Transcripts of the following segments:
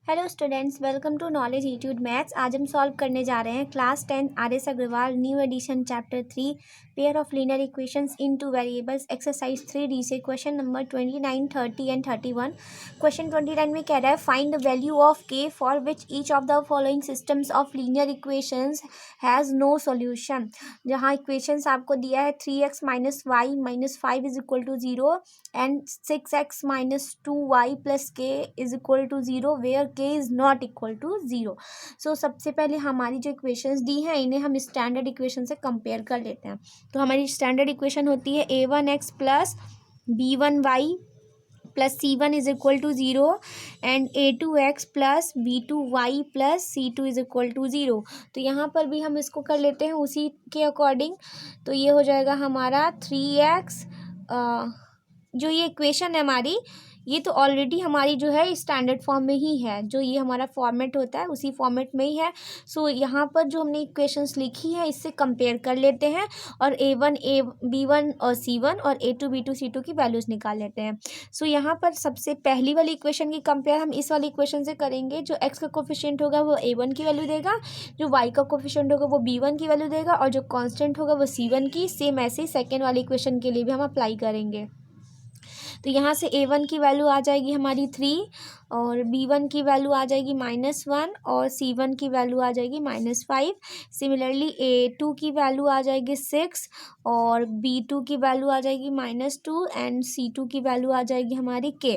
Hello students, welcome to knowledge YouTube maths. आज हम solve करने जा रहे हैं class 10 RS Agarwal new edition chapter 3 pair of linear equations in two variables exercise 3D से question number 29, 30 and 31। Question 29 में कह रहा है find the value of k for which each of the following systems of linear equations has no solution. जहाँ equations आपको दिया है 3x minus y minus 5 is equal to 0 and 6x minus 2y plus k is equal to 0 where k is not equal to 0। So सबसे पहले हमारी जो equations दी हैं इन्हें हम स्टैंडर्ड इक्वेशन से कंपेयर कर लेते हैं। तो हमारी स्टैंडर्ड इक्वेशन होती है a1x plus b1y plus c1 is equal to 0 and a2x plus b2y plus c2 is equal to 0। तो यहाँ पर भी हम इसको कर लेते हैं उसी के अकॉर्डिंग। तो ये हो जाएगा हमारा 3x। जो ये इक्वेशन है हमारी, ये तो ऑलरेडी हमारी जो है स्टैंडर्ड फॉर्म में ही है। जो ये हमारा फॉर्मेट होता है उसी फॉर्मेट में ही है। सो यहाँ पर जो हमने इक्वेशंस लिखी है इससे कंपेयर कर लेते हैं और a1 b1 और c1 और a2 b2 c2 की वैल्यूज़ निकाल लेते हैं। सो यहाँ पर सबसे पहली वाली इक्वेशन की कंपेयर हम इस वाली इक्वेशन से करेंगे। जो x का कोफिशिएंट होगा वो a1 की वैल्यू देगा, जो y का कोफिशिएंट होगा वो b1 की वैल्यू देगा और जो कांस्टेंट होगा वो c1 की। सेम ऐसे ही सेकेंड वाली इक्वेशन के लिए भी हम अप्लाई करेंगे। तो यहाँ से a1 की वैल्यू आ जाएगी हमारी 3 और b1 की वैल्यू आ जाएगी -1 और c1 की वैल्यू आ जाएगी -5। सिमिलरली a2 की वैल्यू आ जाएगी 6 और b2 की वैल्यू आ जाएगी -2 एंड c2 की वैल्यू आ जाएगी हमारी k।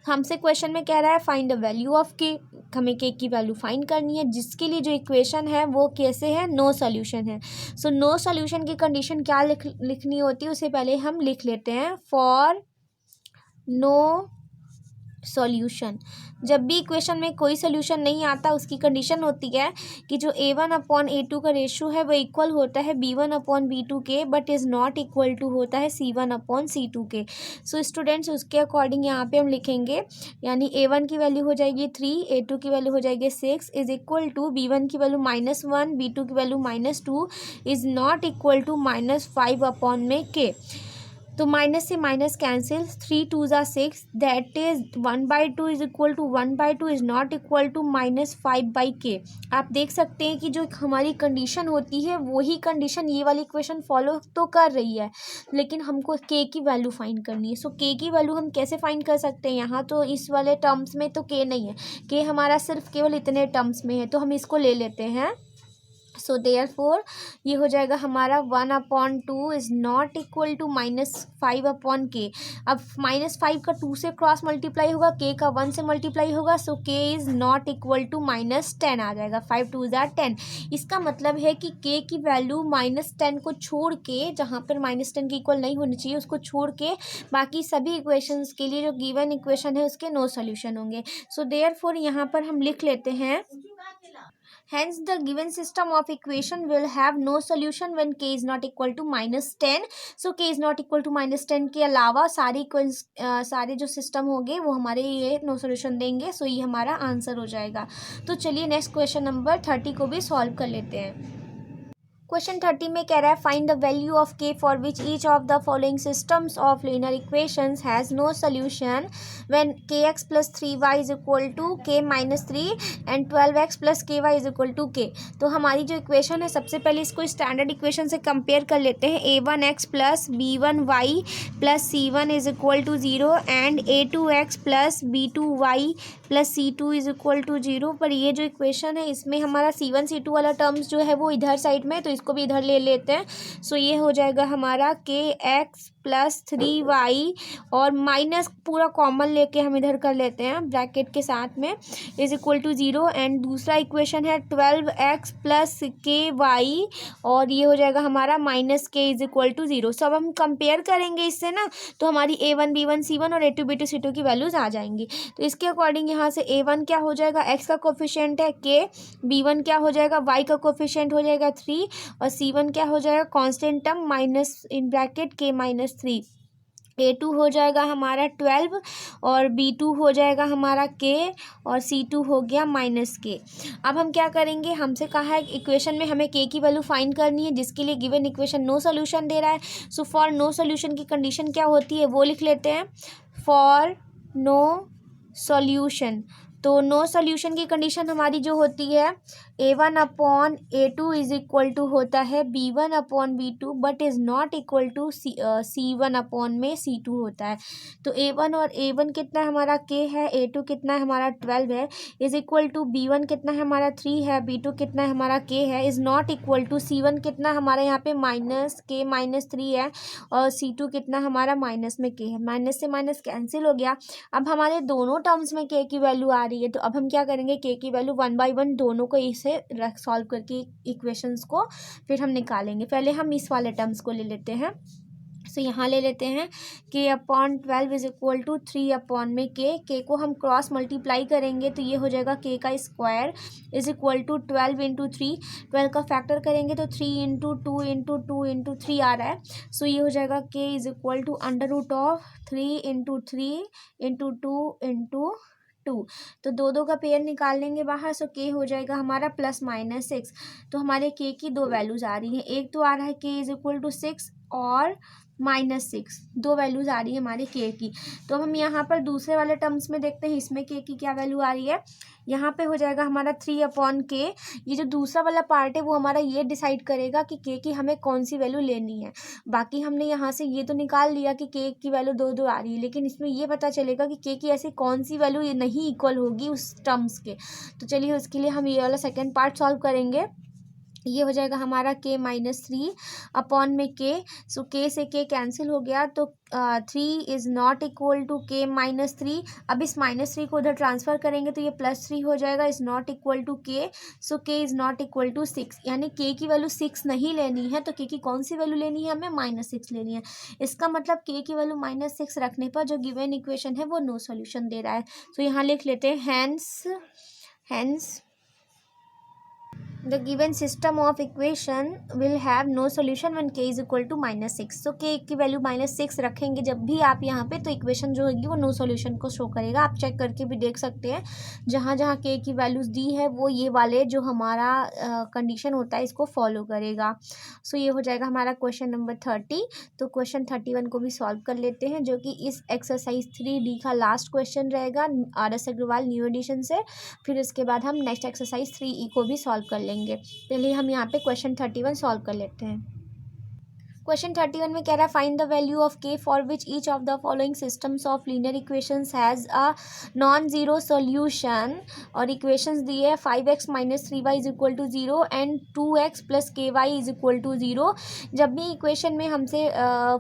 हमसे क्वेश्चन में कह रहा है find the value of k। हमें k की वैल्यू फाइंड करनी है, जिसके लिए जो इक्वेशन है वो कैसे है, नो सॉल्यूशन है। सो नो सॉल्यूशन की कंडीशन क्या लिखनी होती है, उससे पहले हम लिख लेते हैं फॉर नो सॉल्यूशन। जब भी इक्वेशन में कोई सॉल्यूशन नहीं आता उसकी कंडीशन होती है कि जो a1 अपॉन a2 का रेशियो है वो इक्वल होता है b1 अपॉन b2 के, but is not equal to होता है c1 अपॉन c2 के। सो स्टूडेंट्स उसके अकॉर्डिंग यहाँ पे हम लिखेंगे, यानी a1 की वैल्यू हो जाएगी 3, a2 की वैल्यू हो जाएगी 6 इज इक्वल टू b1 की वैल्यू -1, b2 की वैल्यू -2 is not equal to -5 upon में k। तो माइनस से माइनस कैंसिल, 3 2 ज़ा 6 that is 1/2 is equal to 1/2 is not equal to -5/k। आप देख सकते हैं कि जो हमारी कंडीशन होती है वही कंडीशन ये वाली इक्वेशन फॉलो तो कर रही है, लेकिन हमको k की वैल्यू फाइंड करनी है। सो k की वैल्यू हम कैसे फाइंड कर सकते हैं, यहाँ तो इस वाले टर्म्स में तो k नहीं है, k हमारा सिर्फ केवल इतने टर्म्स में है, तो हम इसको ले लेते हैं। सो देयरफॉर ये हो जाएगा हमारा 1/2 is not equal to -5 upon k. अब -5 का 2 से क्रॉस मल्टीप्लाई होगा, k का 1 से मल्टीप्लाई होगा, so k is not equal to -10 आ जाएगा। 5 2 ज़ा 10। इसका मतलब है कि k की वैल्यू -10 को छोड़ के, जहाँ पर -10 के इक्वल नहीं होनी चाहिए उसको छोड़ के बाकी सभी इक्वेशंस के लिए जो गिवन इक्वेशन है उसके नो सोल्यूशन होंगे। सो देयरफॉर यहाँ पर हम लिख लेते हैं hence the given system of equation will have no solution when k is not equal to -10। so k is not equal to -10 के अलावा सारे जो सिस्टम होंगे वो हमारे ये नो सोल्यूशन देंगे। सो ये हमारा आंसर हो जाएगा। तो चलिए नेक्स्ट क्वेश्चन नंबर 30 को भी सॉल्व कर लेते हैं। क्वेश्चन 30 में कह रहा है find the value of k for which each of the following systems of linear equations has no solution when kx plus 3y is equal to k minus 3 and 12x plus ky is equal to k। तो हमारी जो equation है सबसे पहले इसको standard equation से compare कर लेते हैं। a1x plus b1y plus c1 is equal to 0 and a2x plus b2y plus c2 is equal to 0। पर ये जो इक्वेशन है इसमें हमारा c1 c2 वाला टर्म्स जो है वो इधर साइड में, तो इसको भी इधर ले लेते हैं। सो ये हो जाएगा हमारा kx प्लस 3y और माइनस पूरा कॉमन लेके हम इधर कर लेते हैं ब्रैकेट के साथ में, इज इक्वल टू 0 एंड दूसरा इक्वेशन है 12x प्लस ky और ये हो जाएगा हमारा -k इज इक्वल टू 0। सो अब हम कंपेयर करेंगे इससे ना, तो हमारी a1 b1 c1 और a2 b2 c2 की वैल्यूज़ आ जाएंगी। तो इसके अकॉर्डिंग यहाँ से a1 क्या हो जाएगा, x का कोफिशिएंट है k, b1 क्या हो जाएगा, y का कोफिशिएंट हो जाएगा 3 और c1 क्या हो जाएगा, constant term minus in bracket k -3। a2 हो जाएगा हमारा 12 और b2 हो जाएगा हमारा k और c2 हो गया -k। अब हम क्या करेंगे, हमसे कहा है इक्वेशन में हमें k की वैल्यू फाइंड करनी है, जिसके लिए गिवन इक्वेशन नो सोल्यूशन दे रहा है। सो फॉर नो सोल्यूशन की कंडीशन क्या होती है वो लिख लेते हैं। फॉर नो सॉल्यूशन तो नो सोल्यूशन की कंडीशन हमारी जो होती है A1/A2 इज इक्वल टू होता है B1/B2 but is not equal to C1/C2 होता है। तो A1 और A1 कितना है हमारा K है, A2 कितना है हमारा 12 है, इज इक्वल टू B1 कितना है हमारा 3 है, B2 कितना है हमारा K है, is not equal to C1 कितना हमारा यहाँ पे -K-3 है और C2 कितना हमारा माइनस में K है। माइनस से माइनस कैंसिल हो गया। अब हमारे दोनों टर्म्स में K की वैल्यू आ रही है, तो अब हम क्या करेंगे, K की वैल्यू 1 बाई 1 दोनों को इसे सॉल्व करके इक्वेशंस को फिर हम निकालेंगे। पहले हम इस वाले टर्म्स को ले लेते हैं। सो यहाँ ले लेते हैं K/12 इज इक्वल टू 3 में K को हम क्रॉस मल्टीप्लाई करेंगे तो ये हो जाएगा K का square is equal to 12 into 3। 12 का फैक्टर करेंगे तो 3 इंटू 2 इंटू 2 इंटू 3 आ रहा है। सो ये हो जाएगा K is equal to √3 into 3 into 2 into 2। तो दो का पेयर निकाल लेंगे बाहर। सो K हो जाएगा हमारा +-6। तो हमारे K की दो वैल्यूज़ आ रही हैं। एक तो आ रहा है K इज इक्वल टू 6 और -6, दो वैल्यूज़ आ रही है हमारे K की। तो हम यहाँ पर दूसरे वाले टर्म्स में देखते हैं इसमें K की क्या वैल्यू आ रही है। यहाँ पे हो जाएगा हमारा 3/K। ये जो दूसरा वाला पार्ट है वो हमारा ये डिसाइड करेगा कि K की हमें कौन सी वैल्यू लेनी है। बाकी हमने यहाँ से ये तो निकाल लिया कि K की वैल्यू 2 आ रही है, लेकिन इसमें ये पता चलेगा कि K की ऐसी कौन सी वैल्यू ये नहीं इक्वल होगी उस टर्म्स के। तो चलिए उसके लिए हम ये वाला सेकेंड पार्ट सॉल्व करेंगे। ये हो जाएगा हमारा K-3/K। सो K से K कैंसिल हो गया तो 3 is not equal to K-3। अब इस -3 को उधर ट्रांसफ़र करेंगे तो ये +3 हो जाएगा, is not equal to K। So K is not equal to 6, यानी K की वैल्यू 6 नहीं लेनी है। तो K की कौन सी वैल्यू लेनी है, हमें -6 लेनी है। इसका मतलब K की वैल्यू -6 रखने पर जो गिवन इक्वेशन है वो नो सोल्यूशन दे रहा है। तो यहाँ लिख लेते हैं hence the given system of equation will have no solution when K is equal to -6। तो K की वैल्यू -6 रखेंगे जब भी आप यहाँ पे, तो इक्वेशन जो होगी वो नो सॉल्यूशन को शो करेगा। आप चेक करके भी देख सकते हैं, जहाँ जहाँ K की वैल्यूज़ दी है वो ये वाले जो हमारा कंडीशन होता है इसको फॉलो करेगा। सो ये हो जाएगा हमारा क्वेश्चन नंबर 30। तो क्वेश्चन 31 को भी सॉल्व कर लेते हैं, जो कि इस एक्सरसाइज 3D का लास्ट क्वेश्चन रहेगा RS अग्रवाल न्यू एडिशन से। फिर इसके बाद हम नेक्स्ट एक्सरसाइज 3E को भी सॉल्व कर लेंगे। पहले हम यहाँ पे क्वेश्चन 31 सॉल्व कर लेते हैं। क्वेश्चन 31 में कह रहा है find the value of K for which each of the following systems of linear equations has a non zero solution. और इक्वेशंस दिए है 5x - 3y is equal to 0 and 2x + ky is equal to 0। जब भी equation में हमसे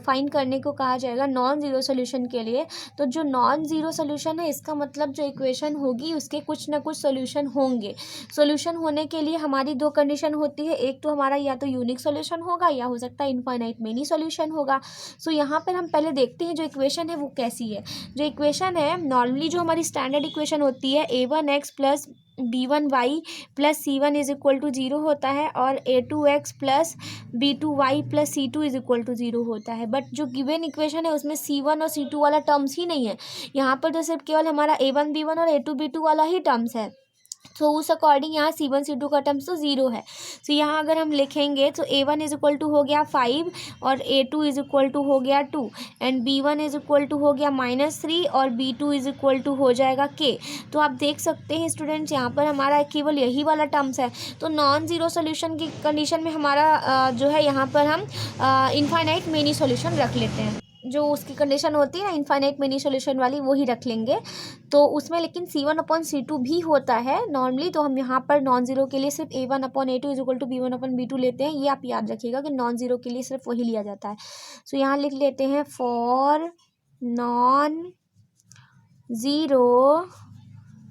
find करने को कहा जाएगा नॉन ज़ीरो सोल्यूशन के लिए, तो जो नॉन ज़ीरो सोल्यूशन है इसका मतलब जो इक्वेशन होगी उसके कुछ ना कुछ सोल्यूशन होंगे। सोल्यूशन होने के लिए हमारी दो कंडीशन होती है, एक तो हमारा या तो यूनिक सोल्यूशन होगा या हो सकता है इनफाइनाइट मेनी सॉल्यूशन होगा। सो यहाँ पर हम पहले देखते हैं जो इक्वेशन है वो कैसी है। जो इक्वेशन है नॉर्मली जो हमारी स्टैंडर्ड इक्वेशन होती है A1x + B1y + C1 is equal to 0 होता है और A2x + B2y + C2 is equal to 0 होता है। बट जो गिवन इक्वेशन है उसमें C1 और C2 वाला टर्म्स ही नहीं है। यहाँ पर तो सिर्फ केवल हमारा A1 B1 और A2 B2 वाला ही टर्म्स है। तो उस अकॉर्डिंग यहाँ C1 C2 का टर्म्स तो 0 है। तो यहाँ अगर हम लिखेंगे तो A1 इज इक्वल टू हो गया 5 और A2 इज इक्वल टू हो गया 2 and B1 is equal to हो गया -3 और B2 इज इक्वल टू हो जाएगा K। तो आप देख सकते हैं स्टूडेंट्स यहाँ पर हमारा केवल यही वाला टर्म्स है। तो नॉन ज़ीरो सोल्यूशन की कंडीशन में हमारा जो है यहाँ पर हम इनफाइनाइट मेनी सोल्यूशन रख लेते हैं। जो उसकी कंडीशन होती है ना इनफाइनाइट मेनी सोल्यूशन वाली, वो ही रख लेंगे। तो उसमें लेकिन C1/C2 भी होता है नॉर्मली। तो हम यहाँ पर नॉन ज़ीरो के लिए सिर्फ A1/A2 is equal to B1/B2 लेते हैं। ये आप याद रखिएगा कि नॉन ज़ीरो के लिए सिर्फ वही लिया जाता है। सो यहाँ लिख लेते हैं फॉर नॉन ज़ीरो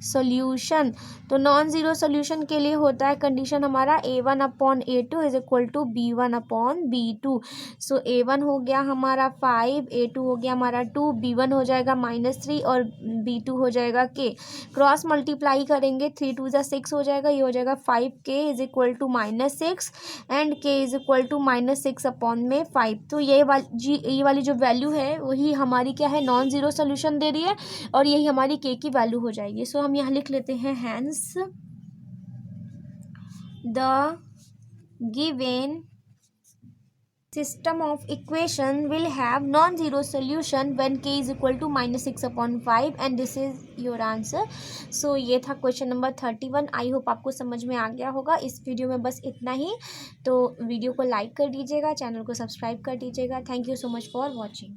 सोल्यूशन। तो नॉन ज़ीरो सोल्यूशन के लिए होता है कंडीशन हमारा A1/A2 is equal to B1/B2। So A1 हो गया हमारा 5, A2 हो गया हमारा 2, B1 हो जाएगा -3 और B2 हो जाएगा K। क्रॉस मल्टीप्लाई करेंगे 3 2 ज़ा 6 हो जाएगा। ये हो जाएगा 5K is equal to -6 and K is equal to -6/5। तो ये वाली जो वैल्यू है वही हमारी क्या है, नॉन ज़ीरो सोल्यूशन दे रही है और यही हमारी K की वैल्यू हो जाएगी। सो हम यहाँ लिख लेते हैं hence the given system of equation will have non-zero solution when k is equal to -6/5 and this is your answer. So ये था क्वेश्चन नंबर 31. आई होप आपको समझ में आ गया होगा. इस वीडियो में बस इतना ही. तो वीडियो को लाइक कर दीजिएगा, चैनल को सब्सक्राइब कर दीजिएगा. Thank you so much for watching.